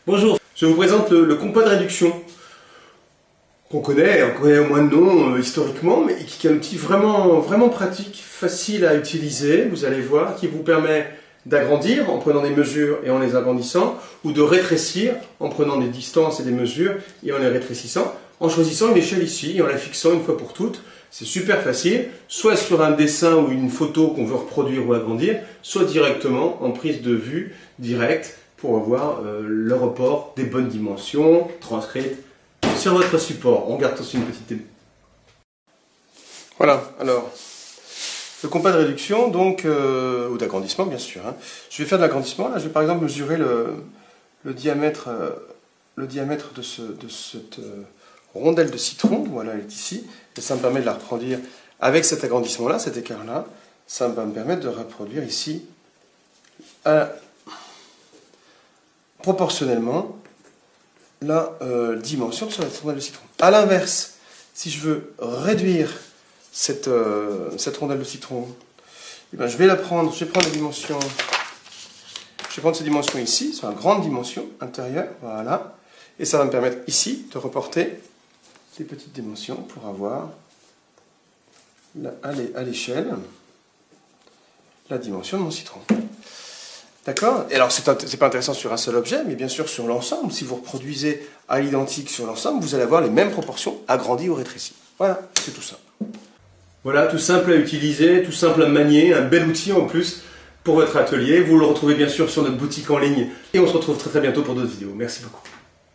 Bonjour, je vous présente le compas de réduction qu'on connaît, on connaît au moins de nom historiquement, mais qui est un outil vraiment pratique, facile à utiliser, vous allez voir, qui vous permet d'agrandir en prenant des mesures et en les agrandissant, ou de rétrécir en prenant des distances et des mesures et en les rétrécissant, en choisissant une échelle ici et en la fixant une fois pour toutes. C'est super facile, soit sur un dessin ou une photo qu'on veut reproduire ou agrandir, soit directement en prise de vue directe pour avoir le report des bonnes dimensions transcrites sur votre support. On garde aussi une petite démo. Voilà, alors, le compas de réduction, donc, ou d'agrandissement bien sûr. Hein. Je vais faire de l'agrandissement, là je vais par exemple mesurer le diamètre de cette rondelle de citron, voilà, elle est ici, et ça me permet de la reproduire avec cet agrandissement-là, cet écart-là, ça va me permettre de reproduire ici, proportionnellement, la dimension de cette rondelle de citron. A l'inverse, si je veux réduire cette rondelle de citron, eh bien, je vais prendre la dimension, je vais prendre ces dimensions ici, c'est une grande dimension intérieure, voilà, et ça va me permettre ici de reporter des petites dimensions pour avoir à l'échelle la dimension de mon citron. D'accord? Et alors, c'est pas intéressant sur un seul objet, mais bien sûr sur l'ensemble. Si vous reproduisez à l'identique sur l'ensemble, vous allez avoir les mêmes proportions agrandies ou rétrécies. Voilà, c'est tout ça. Voilà, tout simple à utiliser, tout simple à manier, un bel outil en plus pour votre atelier. Vous le retrouvez bien sûr sur notre boutique en ligne et on se retrouve très bientôt pour d'autres vidéos. Merci beaucoup.